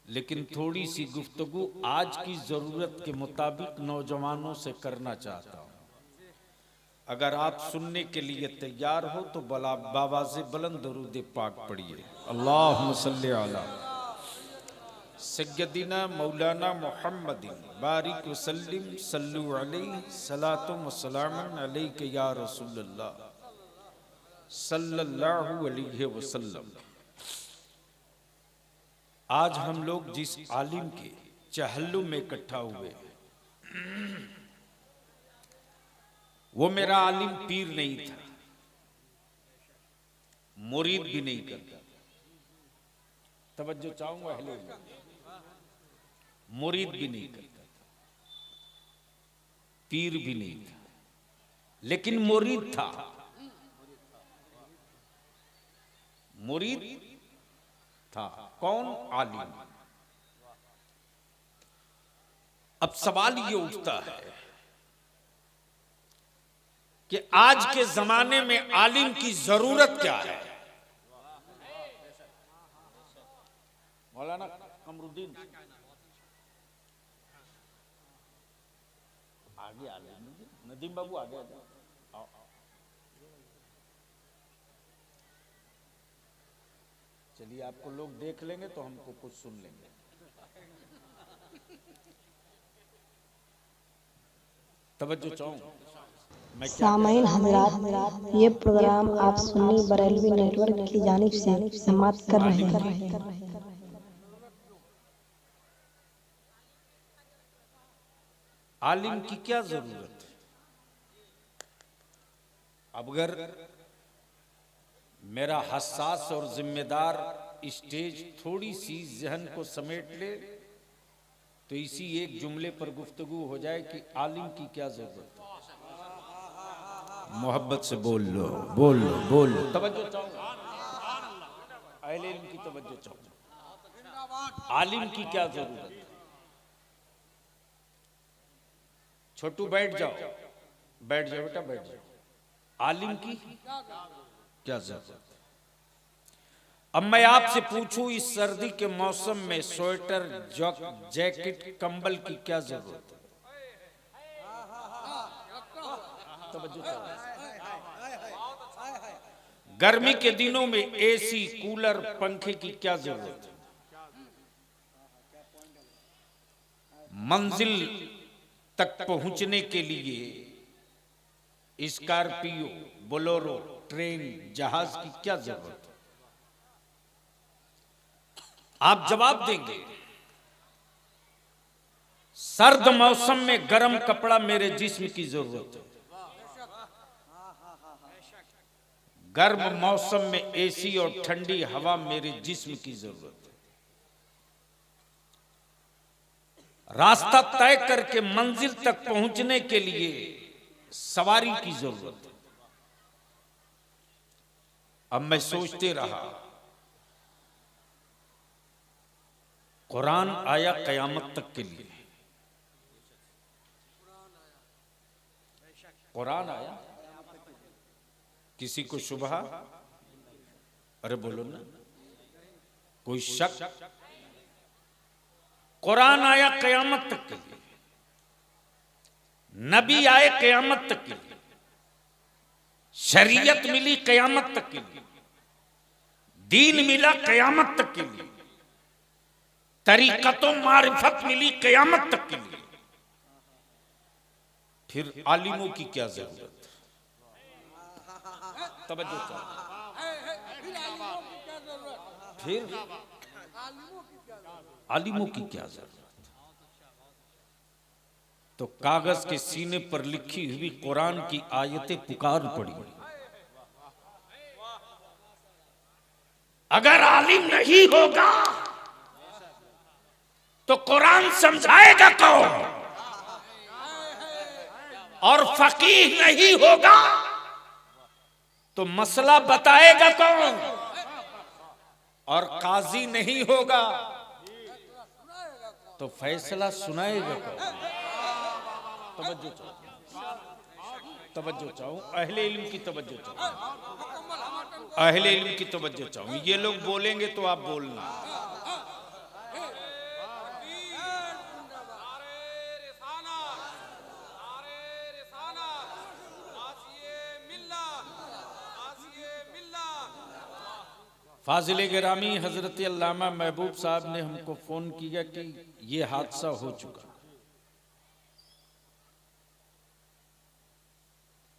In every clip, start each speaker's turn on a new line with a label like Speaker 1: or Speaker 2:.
Speaker 1: लेकिन थोड़ी सी गुफ्तगू आज की जरूरत के मुताबिक नौजवानों से करना चाहता हूं। अगर आप सुनने के लिए तैयार हो तो बावाज़े बुलंद दरूद पाक पढ़िए। अल्लाहुम्मा सल्ली अला सय्यदिना मौलाना मुहम्मदिन बारिक वसल्लिम सल्लु अलैहि सलातुम व सलामुन अलैका या रसूलल्लाह सल्लल्लाहु अलैहि वसल्लम। आज हम लोग जिस आलिम के चहल्लुम में इकट्ठा हुए वो मेरा आलिम पीर नहीं था, मुरीद भी नहीं करता। तवज्जो चाहूंगा अहले मुरीद भी नहीं करता, पीर भी नहीं था, लेकिन मुरीद था। मुरीद था कौन? आलिम। अब सवाल ये उठता है कि आज के जमाने में आलिम की जरूरत क्या है? मौलाना कमरुद्दीन आगे नदीम बाबू आगे आ जाओ। चलिए, आपको लोग देख लेंगे तो हमको कुछ सुन लेंगे। तवज्जो चाहूं।
Speaker 2: सामाईन हज़रात, ये प्रोग्राम आप सुन्नी बरेलवी नेटवर्क की जानिब से समाप्त कर रहे हैं।
Speaker 1: आलिम की क्या जरूरत है? अब अगर मेरा हसास और जिम्मेदार स्टेज थोड़ी सी जहन को समेट ले तो इसी एक जुमले पर गुफ्तगू हो जाए कि आलिम की क्या जरूरत है। मोहब्बत से बोल लो, बोल लो, बोल लो। तवज्जो चाहूंगा, अहले इल्म की तवज्जो चाहूंगा। आलिम की क्या जरूरत है? छोटू बैठ जाओ, बैठ जाओ बेटा, बैठ जाओ। आलिम की क्या जरूरत है? अब मैं आपसे पूछूं, इस सर्दी के मौसम में स्वेटर, जैकेट, कंबल की क्या जरूरत है? गर्मी के दिनों में एसी, कूलर, पंखे की क्या जरूरत है? मंजिल तक पहुंचने के लिए स्कॉर्पियो, बोलेरो, ट्रेन, जहाज की क्या जरूरत है? आप जवाब देंगे, सर्द मौसम में गर्म कपड़ा मेरे जिस्म की जरूरत है, गर्म मौसम में एसी और ठंडी हवा मेरे जिस्म की जरूरत है, रास्ता तय करके मंजिल तक पहुंचने के लिए सवारी की जरूरत है। अब मैं सोचते रहा, कुरान आया कयामत तक के लिए। कुरान आया, किसी को शुबहा? अरे बोलो ना, कोई शक? कुरान आया कयामत तक के लिए, नबी आए कयामत तक के लिए, शरीयत मिली कयामत तक के लिए, दीन मिला कयामत तक के लिए, तरीक़तो मारिफत मिली कयामत तक के लिए। फिर आलिमों की क्या जरूरत? तवज्जो फिर आलिमों की क्या जरूरत? तो कागज के सीने पर लिखी हुई कुरान की आयतें पुकार पड़ी। अगर आलिम नहीं होगा तो कुरान समझाएगा कौन? और फकीह नहीं होगा तो मसला बताएगा कौन? और काजी नहीं होगा तो फैसला सुनाएगा कौन? तवज्जो चाहूं, अहले इल्म की तवज्जो चाहूं, अहले इल्म की तवज्जो चाहूं। ये लोग बोलेंगे तो आप बोलना। फाजिल गिरामी हजरत अल्लामा महबूब साहब ने हमको फोन किया कि ये हादसा हो चुका।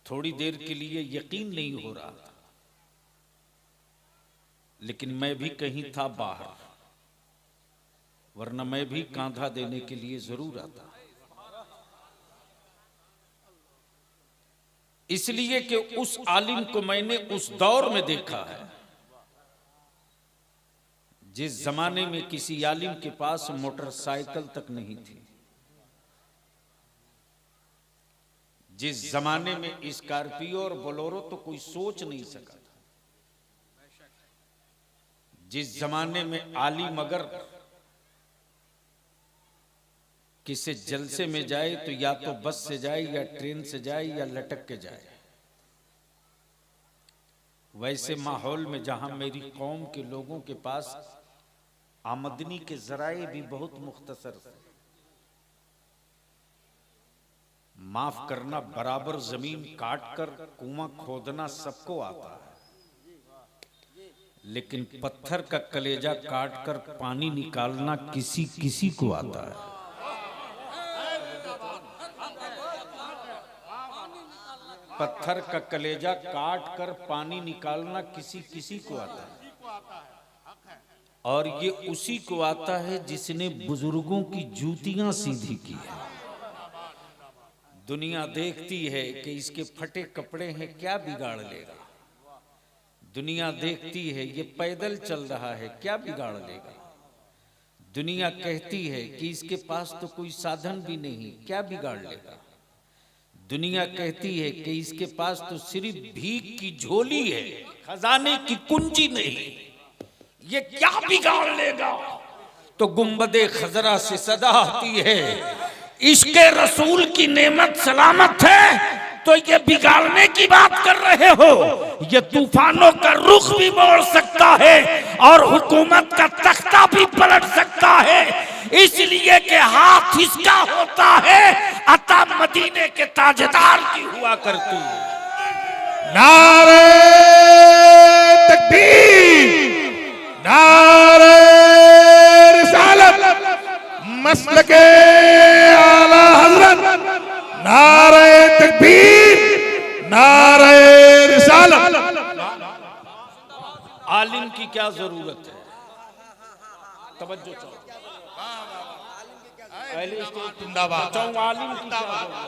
Speaker 1: थोड़ी देर के लिए यकीन नहीं हो रहा था, लेकिन मैं भी कहीं था बाहर, वरना मैं भी कांधा देने के लिए जरूर आता। इसलिए कि उस आलिम को मैंने उस दौर में देखा है जिस जमाने में किसी आलिम के पास मोटरसाइकिल तक नहीं थी, जिस जमाने में स्कॉर्पियो और बोलेरो तो कोई सोच नहीं सका था, जिस जमाने में आलिम अगर किसी जलसे में जाए तो या तो बस से जाए या ट्रेन से जाए या लटक के जाए। वैसे माहौल में जहां मेरी कौम के लोगों के पास आमदनी के जराए भी बहुत मुख्तसर थे, माफ करना, बराबर जमीन काट कर कुआं खोदना सबको आता है, लेकिन पत्थर का कलेजा काट कर पानी निकालना किसी किसी को आता है। पत्थर का कलेजा काट कर पानी निकालना किसी किसी को आता है, और ये उसी को आता है जिसने बुजुर्गों की जूतियां सीधी की है। दुनिया देखती है कि इसके फटे कपड़े हैं, क्या बिगाड़ लेगा। दुनिया देखती है ये पैदल चल रहा है, क्या बिगाड़ लेगा। दुनिया कहती है कि इसके पास तो कोई साधन भी नहीं, क्या बिगाड़ लेगा। दुनिया कहती है कि इसके पास तो सिर्फ भीख की झोली है, खजाने की कुंजी नहीं, ये क्या बिगाड़ लेगा। तो गुंबदे खजरा से सदा आती है, इश्के रसूल की नेमत सलामत है, तो ये बिगाड़ने की बात कर रहे हो। ये तूफानों का रुख भी मोड़ सकता है और हुकूमत का तख्ता भी पलट सकता है, इसलिए कि हाथ इसका होता है, अता मदीने के ताजदार की हुआ करती है।
Speaker 3: नारे तकबीर, नारे रिसालत, मसलके आला हजरत, नारे तकबीर, नारे रिसालत।
Speaker 1: आलिम की क्या जरूरत है, तवज्जो चाहो। आलिम की क्या जरूरत है?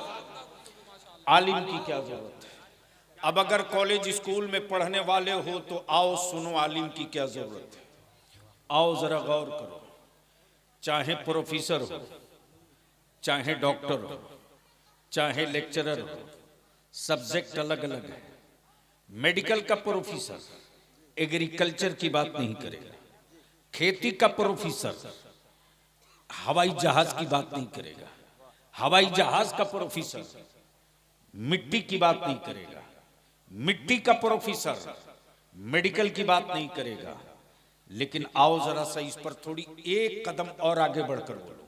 Speaker 1: आलिम की क्या जरूरत है? अब अगर कॉलेज स्कूल में पढ़ने वाले हो तो आओ सुनो आलिम की क्या जरूरत है। आओ जरा गौर करो, चाहे प्रोफेसर हो, चाहे डॉक्टर हो, चाहे लेक्चरर हो, सब्जेक्ट अलग अलग है। मेडिकल का प्रोफेसर एग्रीकल्चर की बात नहीं करेगा, खेती का प्रोफेसर हवाई जहाज की बात नहीं करेगा, हवाई जहाज का प्रोफेसर मिट्टी की बात नहीं करेगा, मिट्टी का प्रोफेसर मेडिकल की बात नहीं करेगा। लेकिन आओ जरा सा इस पर थोड़ी एक कदम और आगे बढ़कर बोलो।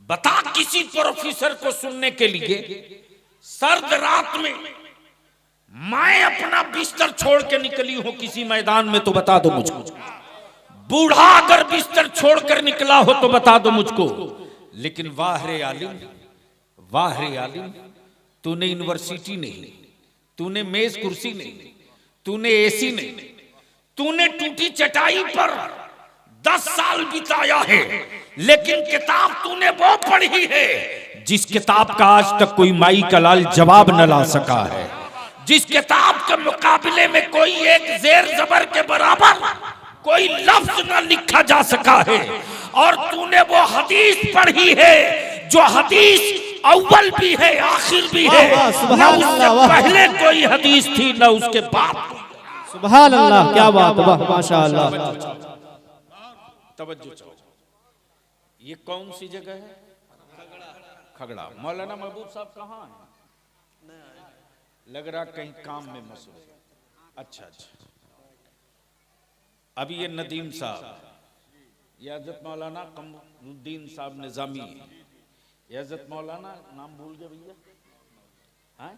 Speaker 1: बता किसी प्रोफेसर को सुनने के लिए सर्द रात में मैं अपना बिस्तर छोड़ के निकली हूं किसी मैदान में, तो बता दो मुझको। बूढ़ा अगर बिस्तर छोड़कर निकला हो तो बता दो मुझको। लेकिन वाह रे आलिम, वाह रे आलिम, तूने यूनिवर्सिटी नहीं, तूने मेज कुर्सी नहीं, तूने एसी नहीं, तूने टूटी चटाई पर 10 साल बिताया है, लेकिन किताब तूने वो पढ़ी है जिस किताब का आज तक कोई माई का लाल जवाब न ला सका है, जिस किताब के मुकाबले में कोई एक जेर जबर के बराबर कोई लफ्ज न लिखा जा सका है। और तूने वो हदीस पढ़ी है जो हदीस अव्वल भी है आखिर भी है, न उससे पहले कोई हदीस थी न उसके बाद।
Speaker 4: सुभान अल्लाह, क्या बात, वाह माशाअल्लाह।
Speaker 1: तवज्जो चाहो। ये कौन सी जगह है? खगड़ा। मौलाना महबूब साहब कहाँ हैं? लग रहा कहीं काम में मसरूफ। अच्छा अच्छा। अभी ये नदीम साहब, ये हज़रत मौलाना कमरुद्दीन साहब निजामी है, ये हज़रत मौलाना नाम भूल गए भैया, हाँ,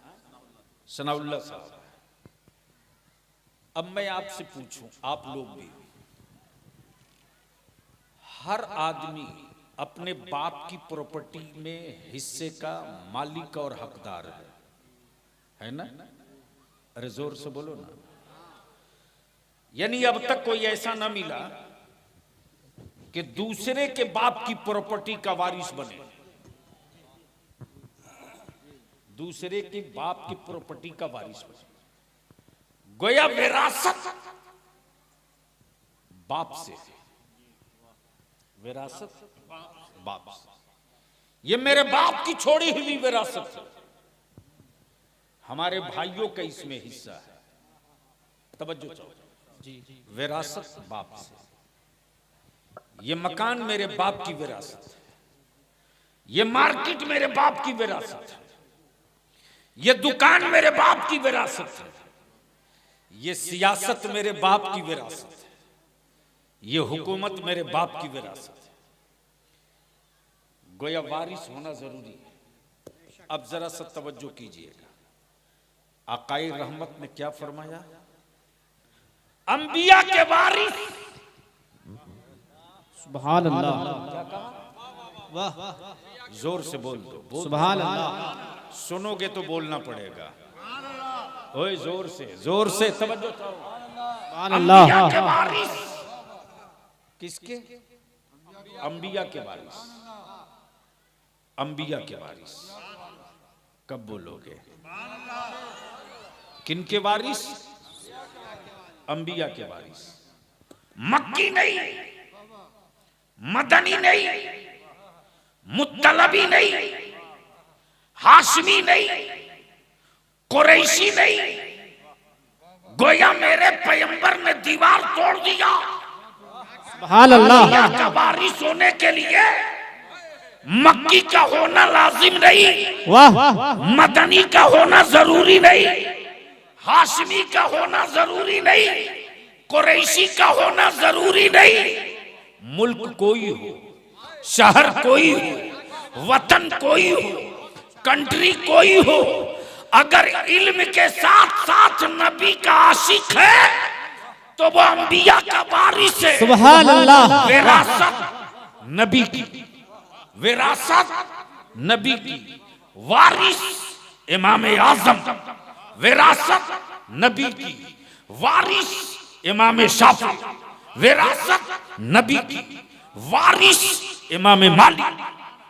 Speaker 1: सनाउल्लाह साहब। अब मैं आपसे पूछूं, आप लोग भी हर आदमी अपने बाप की प्रॉपर्टी में हिस्से का मालिक और हकदार है ना? अरे जोर से बोलो ना। यानी अब तक कोई ऐसा ना मिला कि दूसरे के बाप की प्रॉपर्टी का वारिस बने, दूसरे के बाप की प्रॉपर्टी का वारिस बने। गोया विरासत बाप से, विरासत बाप से। ये मेरे बाप की छोड़ी हुई विरासत है, हमारे भाइयों का इसमें हिस्सा है। तवज्जो चाहो जी। विरासत बाप से। ये मकान मेरे बाप की विरासत है, ये मार्केट मेरे बाप की विरासत है, ये दुकान मेरे बाप की विरासत है, ये सियासत मेरे बाप की विरासत है, ये हुकूमत मेरे बाप की विरासत है। गोया वारिस होना जरूरी है। अब जरा सा तवज्जो कीजिएगा, आकाई रहमत ने क्या फरमाया? अंबिया के वारिस।
Speaker 4: सुभान अल्लाह।
Speaker 1: वाह, जोर से बोल दो।
Speaker 4: सुभान अल्लाह।
Speaker 1: सुनोगे तो बोलना पड़ेगा। ओए जोर से, जोर से तवज्जो करो।
Speaker 4: सुभान अल्लाह।
Speaker 1: के वारिस किसके? अंबिया के वारिस। अंबिया के वारिस। कब बोलोगे? किनके वारिस? अंबिया के वारिस। मक्की नहीं, मदनी नहीं, मुत्तलबी नहीं, हाशमी नहीं, कुरैशी नहीं। गोया मेरे पैगंबर ने दीवार तोड़ दिया।
Speaker 4: सुभान अल्लाह।
Speaker 1: का वारिस होने के लिए मक्की का होना लाजिम नहीं,
Speaker 4: वाह।
Speaker 1: मदनी का होना जरूरी नहीं, हाशमी का होना जरूरी नहीं, कुरैशी का होना जरूरी नहीं। मुल्क कोई हो, शहर कोई हो, वतन कोई हो, कंट्री कोई हो, अगर इल्म के साथ साथ नबी का आशिक है तो वो अंबिया का वारिस है।
Speaker 4: सुभान अल्लाह।
Speaker 1: विरासत नबी की, विरासत नबी की, वारिस इमाम आजम। विरासत नबी की, वारिस इमाम शाफी। विरासत नबी की, वारिस इमाम मालिक।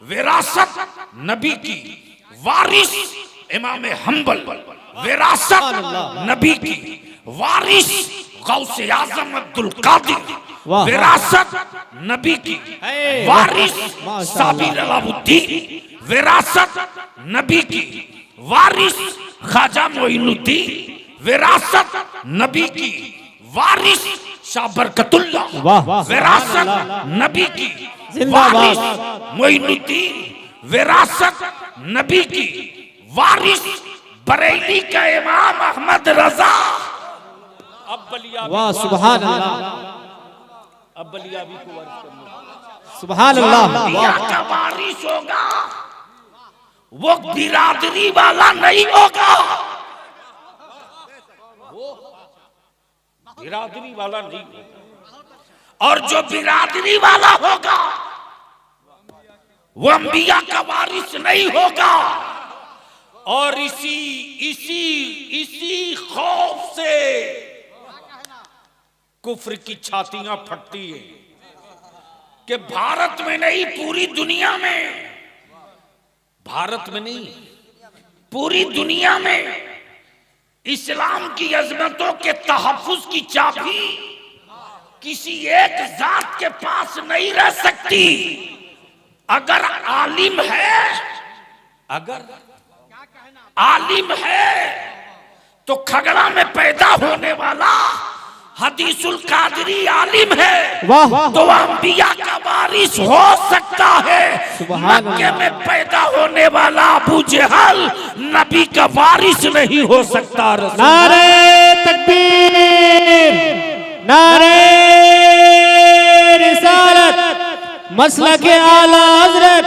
Speaker 1: विरासत नबी की, वारिस इमाम हम्बल। विरासत नबी की, वारिस गौसे आजम अब्दुल कादिर। विरासत नबी की, वारिस साबिर अलाउद्दीन। विरासत नबी की, वारिस ख्वाजा मोइनुद्दीन। विरासत नबी की, वारिस शाह बरकतुल्लाह। विरासत नबी की, वारिस मोइनुद्दीन। विरासत नबी की, वारिस बरेली का इमाम अहमद रजा। अब बलिया,
Speaker 4: वाह सुभान अल्लाह।
Speaker 1: अब बलिया भी को वारिस करना।
Speaker 4: सुभान अल्लाह।
Speaker 1: अंबिया का वारिस होगा, वो बिरादरी वाला नहीं होगा, वो बिरादरी वाला नहीं होगा। और जो बिरादरी वाला होगा वो अंबिया का वारिस नहीं होगा। और इसी खौफ से कुफ्र की छातियां फटती है कि भारत में नहीं, पूरी दुनिया में, भारत में नहीं पूरी दुनिया में इस्लाम की अजमतों के तहफ्फुज की चाबी किसी एक जात के पास नहीं रह सकती। अगर आलिम है, अगर आलिम है तो खगड़ा में पैदा होने वाला हदीसुल कादरी आलिम है, तो अंबिया का वारिस हो सकता है। मक्के में पैदा होने वाला अबू जहल नबी का वारिस नहीं हो सकता।
Speaker 4: नारे तकबीर, नारे रिसालत, मसलक आला हजरत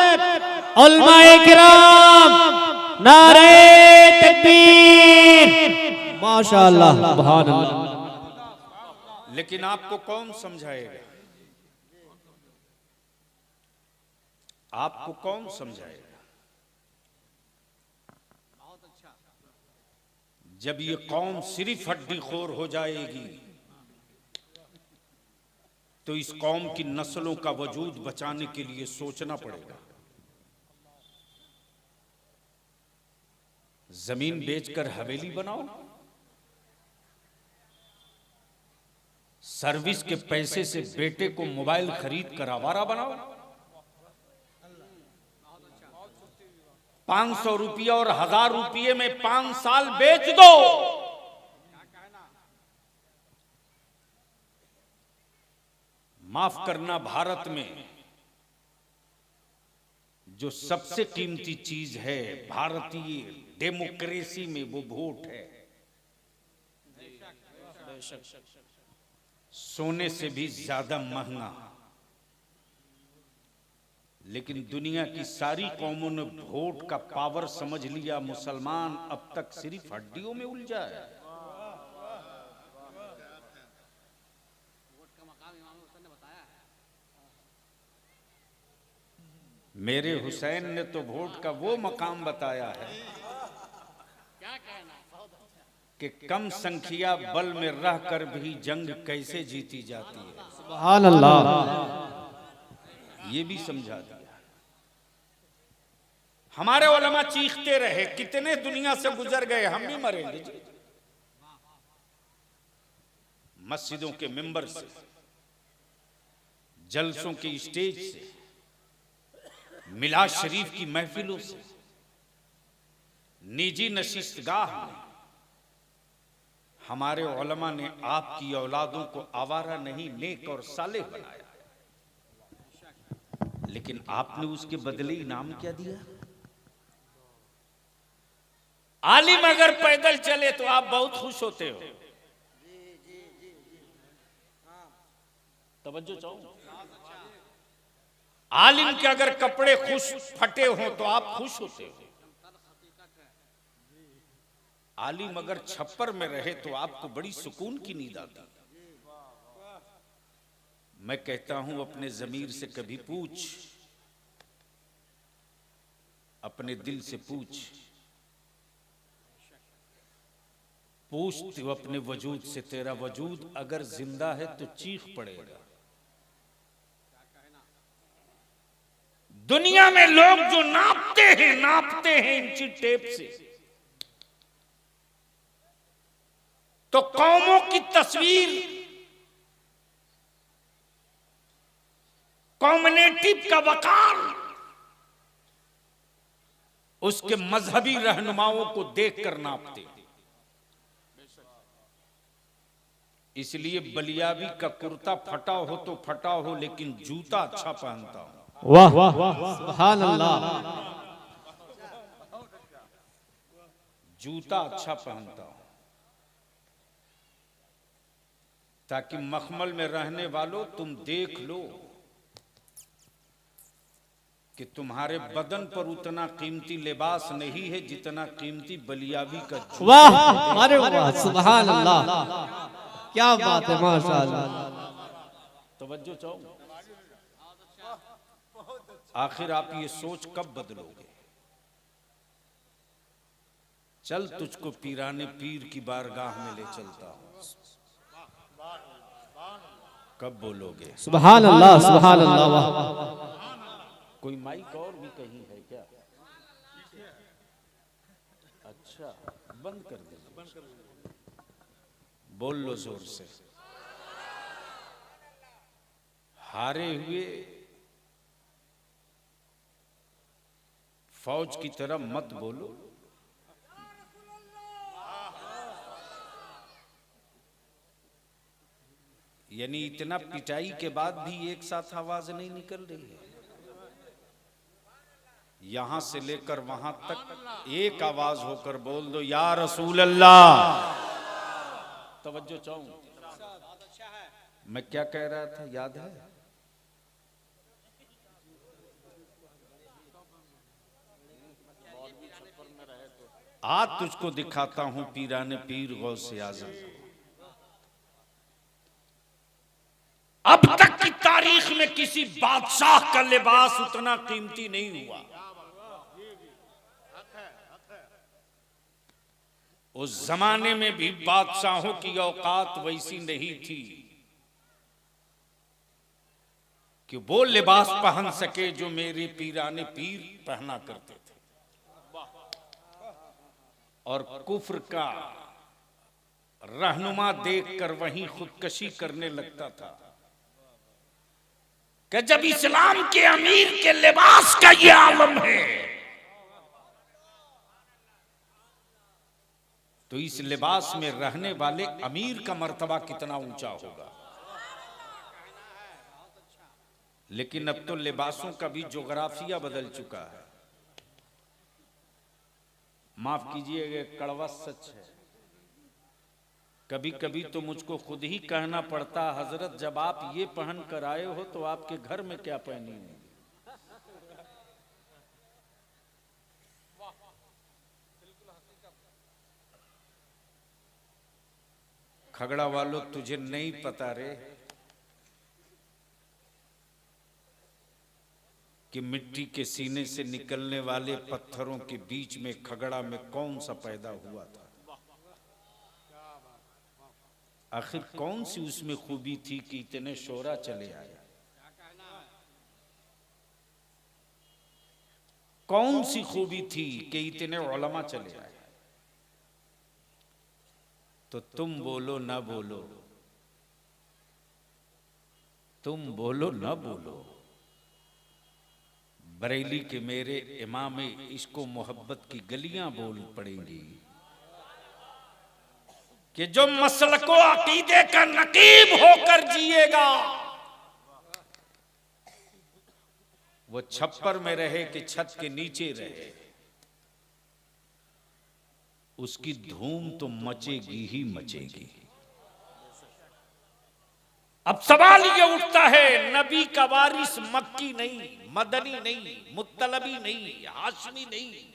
Speaker 4: उलमाए किराम, नारे तकबीर। माशाअल्लाह, सुभान अल्लाह।
Speaker 1: लेकिन आपको कौन समझाएगा? आपको कौन समझाएगा? जब ये कौम सिर्फ हड्डीखोर हो जाएगी तो इस कौम की नस्लों का वजूद बचाने के लिए सोचना पड़ेगा। जमीन बेचकर हवेली बनाओ, सर्विस के पैसे से बेटे को मोबाइल खरीद कर आवारा बनाओ, 500 रुपया और 1000 रुपये में 5 साल बेच दो। माफ करना, भारत में जो सबसे कीमती चीज है भारतीय डेमोक्रेसी में, वो वोट है। सोने से भी ज्यादा महंगा। लेकिन दुनिया की सारी कौमों ने वोट का पावर समझ लिया, मुसलमान अब तक सिर्फ हड्डियों में उलझा है। मेरे हुसैन ने तो वोट का वो मकाम बताया है कि कम संख्या बल में रहकर भी जंग कैसे जीती जाती है।
Speaker 4: सुभान अल्लाह।
Speaker 1: ये भी समझा दिया। हमारे उलमा चीखते रहे, कितने दुनिया से गुजर गए, हम भी मरेंगे जी। मस्जिदों के मिंबर से, जलसों के स्टेज से, मिलाद शरीफ की महफिलों से, निजी नशिस्तगाह में हमारे उलमा ने आपकी औलादों को आवारा नहीं, नेक और सालेह बनाया। लेकिन आपने उसके बदले इनाम क्या दिया? आलिम अगर पैदल चले तो आप बहुत खुश होते हो। तवज्जो चाहो। आलिम के अगर कपड़े खुश फटे हो तो आप खुश होते हो। आलिम अगर छप्पर में रहे तो आपको बड़ी सुकून की नींद आती। मैं कहता हूं, अपने ज़मीर से कभी पूछ, अपने दिल से पूछ, तो अपने वजूद से। तेरा वजूद अगर जिंदा है तो चीख पड़ेगा। दुनिया में लोग जो नापते हैं इंची टेप से, तो कौमों की तस्वीर, कम्युनिटी का वकार उसके मजहबी रहनुमाओं को देखकर नापते हैं। इसलिए बलियाबी का कुर्ता फटा हो तो फटा हो, लेकिन जूता अच्छा पहनता हूं।
Speaker 4: वाह वाह, सुभान अल्लाह।
Speaker 1: जूता अच्छा पहनता हूं ताकि मखमल में रहने वालों तुम देख लो कि तुम्हारे बदन पर उतना कीमती लिबास नहीं है जितना कीमती बलियाबी का जूता।
Speaker 4: वाह, अरे वाह, सुभान अल्लाह, क्या बात है, माशाअल्लाह।
Speaker 1: तवज्जो चाहो। आखिर आप ये सोच कब बदलोगे? चल तुझको पीराने पीर की बारगाह में ले चलता हूं। कब बोलोगे?
Speaker 4: सुभान अल्लाह, सुभान अल्लाह।
Speaker 1: कोई माइक और भी कहीं है क्या? अच्छा, बंद कर दे। बोल लो जोर से। हारे हुए फौज की तरह मत बोलो। यानी इतना पिटाई के बाद भी एक साथ आवाज नहीं निकल रही है। यहां से लेकर वहां तक एक आवाज होकर बोल दो, या रसूल अल्लाह। तवज्जो चाहूं। मैं क्या कह रहा था, याद है? आज तुझको दिखाता हूं पीराने पीर गौसे आजम। अब तक की तारीख में किसी बादशाह का लिबास उतना कीमती नहीं हुआ। उस जमाने में भी बादशाहों की औकात वैसी नहीं थी कि वो लिबास पहन सके जो मेरे पीराने पीर पहना करते थे। और कुफ्र का रहनुमा देखकर वहीं खुदकशी करने लगता था कि जब इस्लाम के अमीर के लिबास का ये आलम है तो इस लिबास में रहने वाले अमीर का मर्तबा कितना ऊंचा होगा। लेकिन अब तो लिबासों का भी जोग्राफिया बदल चुका है। माफ कीजिएगा, कड़वा सच है। कभी कभी तो मुझको खुद ही कहना पड़ता, हजरत जब आप ये पहन कर आए हो तो आपके घर में क्या पहनी होगी। खगड़ा वालों, तुझे नहीं पता रे कि मिट्टी के सीने से निकलने वाले पत्थरों के बीच में खगड़ा में कौन सा पैदा हुआ था। आखिर कौन सी उसमें खूबी थी कि इतने शोरा चले आए। कौन सी खूबी थी कि इतने उलमा चले आए। तो तुम बोलो ना बोलो, तुम बोलो ना बोलो, बरेली के मेरे इमाम इसको मोहब्बत की गलियां बोल पड़ेंगी कि जो मसलको अकीदे का नकीब होकर जिएगा वो छप्पर में रहे कि छत के नीचे रहे, उसकी धूम तो मचेगी ही मचेगी। अब सवाल ये उठता है, नबी का वारिस मक्की नहीं, मदनी नहीं, मुत्तलबी नहीं, हाशमी नहीं,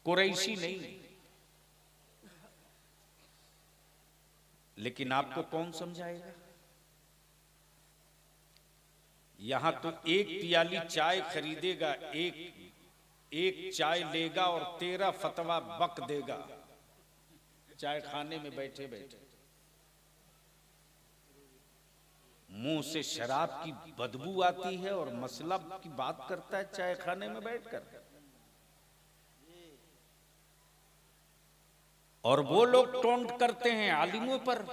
Speaker 1: कुरैशी नहीं, लेकिन आपको कौन समझाएगा। यहां तो एक प्याली चाय खरीदेगा, एक चाय लेगा और 13 फतवा बक देगा चाय खाने में बैठे बैठे। मुंह से शराब की बदबू आती है और मसला की बात करता है चाय खाने में बैठकर। और वो लोग टोंट करते हैं आलिमों पर,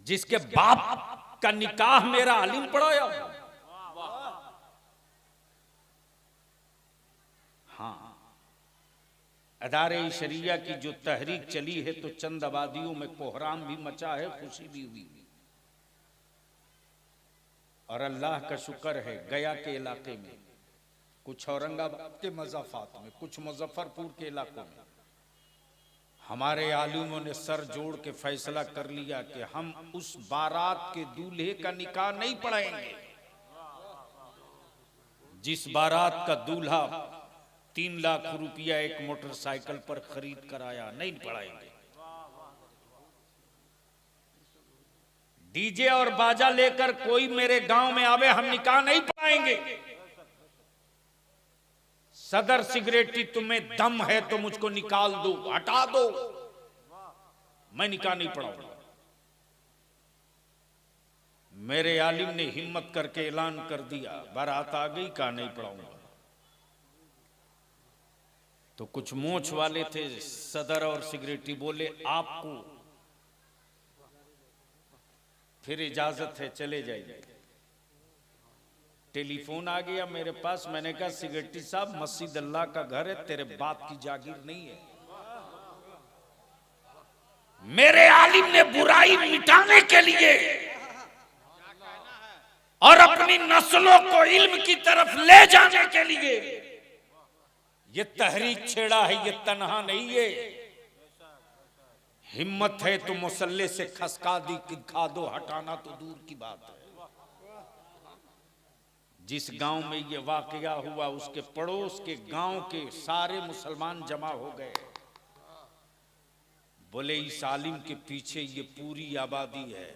Speaker 1: जिसके बाप का निकाह मेरा आलिम पढ़ाया। हाँ, अदारे शरिया की जो तहरीक चली है तो चंद आबादियों में कोहराम भी मचा है, खुशी भी हुई। और अल्लाह का शुक्र है, गया के इलाके में, कुछ औरंगाबाद के मज़ाफात में, कुछ मुजफ्फरपुर के इलाकों में हमारे आलिमों ने सर जोड़ के फैसला कर लिया कि हम उस बारात के दूल्हे का निकाह नहीं पढ़ाएंगे जिस बारात का दूल्हा 3 लाख रुपया एक मोटरसाइकिल पर खरीद कर आया। नहीं पढ़ाएंगे। डीजे और बाजा लेकर कोई मेरे गांव में आवे, हम निकाह नहीं पढ़ाएंगे। सदर सिगरेटी, तुम्हें दम है तो मुझको निकाल दो, हटा दो, मैं निकाह नहीं पढ़ाऊंगा। मेरे आलिम ने हिम्मत करके ऐलान कर दिया, बारात आ गई, का नहीं पढ़ाऊंगा। तो कुछ मोछ वाले थे सदर और सिगरेटी, बोले आपको फिर इजाजत है, चले जाइए। टेलीफोन आ गया मेरे पास, मैंने कहा सिगरेटी साहब, मस्जिद अल्लाह का घर है, तेरे बाप की जागीर नहीं है। मेरे आलिम ने बुराई मिटाने के लिए और अपनी नस्लों को इल्म की तरफ ले जाने के लिए ये तहरीक छेड़ा है, ये तन्हा नहीं है। हिम्मत है तो मुसल्ले से खसका दी कि खा दो, हटाना तो दूर की बात है। जिस गांव में ये वाकया हुआ उसके पड़ोस के गांव के सारे मुसलमान जमा हो गए। बोले इस आलिम के पीछे ये पूरी आबादी है।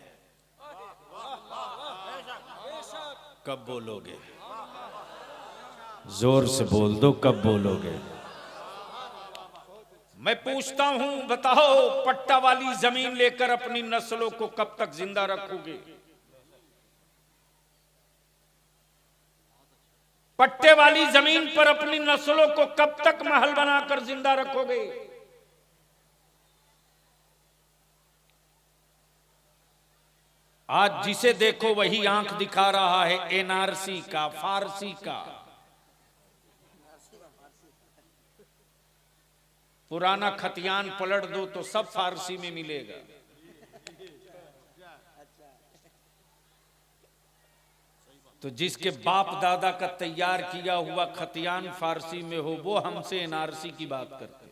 Speaker 1: कब बोलोगे? जोर से बोल दो, कब बोलोगे? मैं पूछता हूं, बताओ, पट्टा वाली जमीन लेकर अपनी नस्लों को कब तक जिंदा रखोगे? पट्टे वाली जमीन पर अपनी नस्लों को कब तक महल बनाकर जिंदा रखोगे? आज जिसे देखो वही आंख दिखा रहा है एनआरसी का, फारसी का। पुराना खतियान पलट दो तो सब फारसी में मिलेगा। तो जिसके बाप दादा का तैयार किया हुआ खतियान फारसी में हो, वो हमसे एनआरसी की बात करते।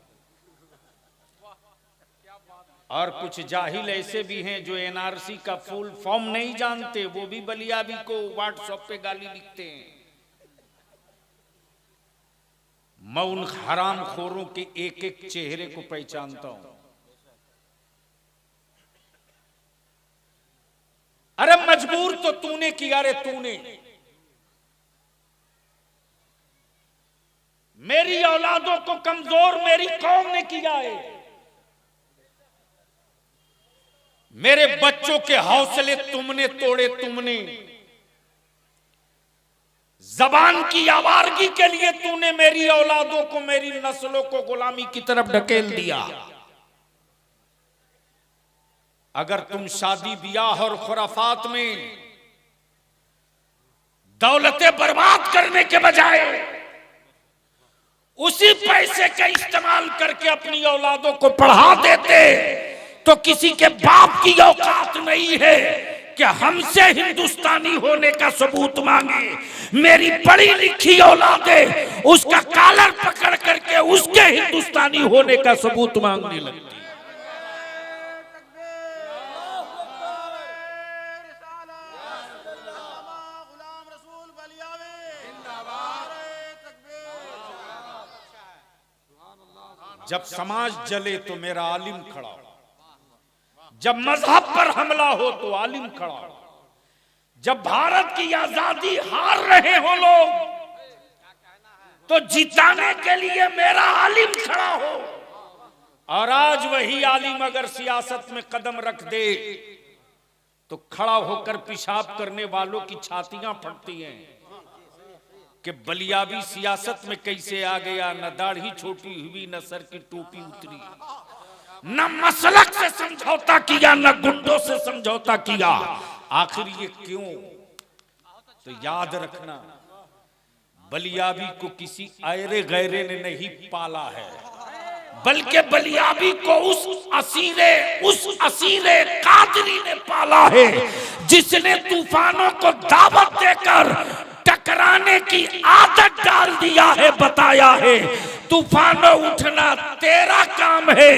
Speaker 1: और कुछ जाहिल ऐसे भी हैं जो एनआरसी का फुल फॉर्म नहीं जानते, वो भी बलियाबी को व्हाट्सएप पे गाली लिखते हैं। मैं उन हराम खोरों के एक एक चेहरे को पहचानता हूं। अरे मजबूर तो तूने किया रे, तूने। मेरी औलादों को कमजोर मेरी कौम ने किया है। मेरे बच्चों के हौसले तुमने तोड़े, तुमने। जबान की आवारगी के लिए तूने मेरी औलादों को, मेरी नस्लों को गुलामी की तरफ ढकेल दिया। अगर तुम शादी ब्याह और खुराफात में दौलतें बर्बाद करने के बजाय उसी पैसे का इस्तेमाल करके अपनी औलादों को पढ़ा देते, तो किसी के बाप की औकात नहीं है कि हमसे हिंदुस्तानी होने का सबूत मांगे। मेरी पढ़ी लिखी औलादें उसका कॉलर पकड़ करके उसके हिंदुस्तानी होने का सबूत मांगने लगती। जब समाज जले तो मेरा आलिम खड़ा हो, जब मजहब पर हमला हो तो आलिम खड़ा हो, जब भारत की आजादी हार रहे हो लोग तो जिताने के लिए मेरा आलिम खड़ा हो। और आज वही आलिम अगर सियासत में कदम रख दे तो खड़ा होकर पेशाब करने वालों की छातियां फटती हैं कि बलियाबी सियासत में कैसे आ गया। न दाढ़ी छोटी हुई, न सर की टोपी उतरी, न मसलक से समझौता किया, न गुंडों से समझौता किया। आखिर ये क्यों? तो याद रखना, बलियाबी को किसी आयरे गैरे ने नहीं पाला है, बल्कि बलियाबी को उस असीरे कादरी ने पाला है जिसने तूफानों को दावत देकर टकराने की आदत डाल दिया है। बताया है तूफानों उठना तेरा काम है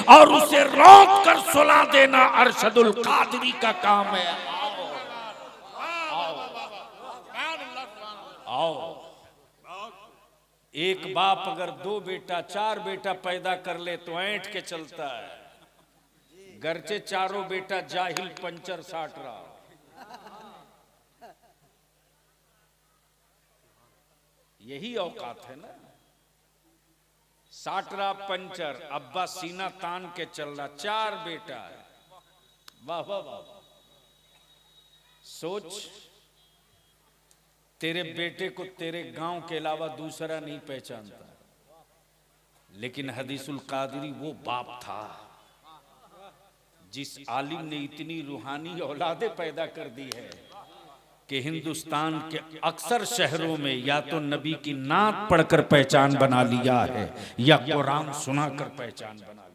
Speaker 1: और उसे रोक कर सुला देना अरशदुल कादरी का काम है। आओ। एक बाप अगर 2 बेटा 4 बेटा पैदा कर ले तो ऐंठ के चलता है, गरचे चारों बेटा जाहिल पंचर साट रहा। यही औकात है ना, साट रहा पंचर, अब्बा सीना तान के चल रहा, 4 बेटा है। वाह वाह वाह। सोच, तेरे बेटे को तेरे गांव के अलावा दूसरा नहीं पहचानता, लेकिन हदीसुल कादरी वो बाप था जिस आलिम ने इतनी रूहानी औलादे पैदा कर दी है कि हिंदुस्तान के अक्सर शहरों में या तो नबी की नात पढ़कर पहचान बना लिया है या कुरान सुनाकर पहचान बना लिया।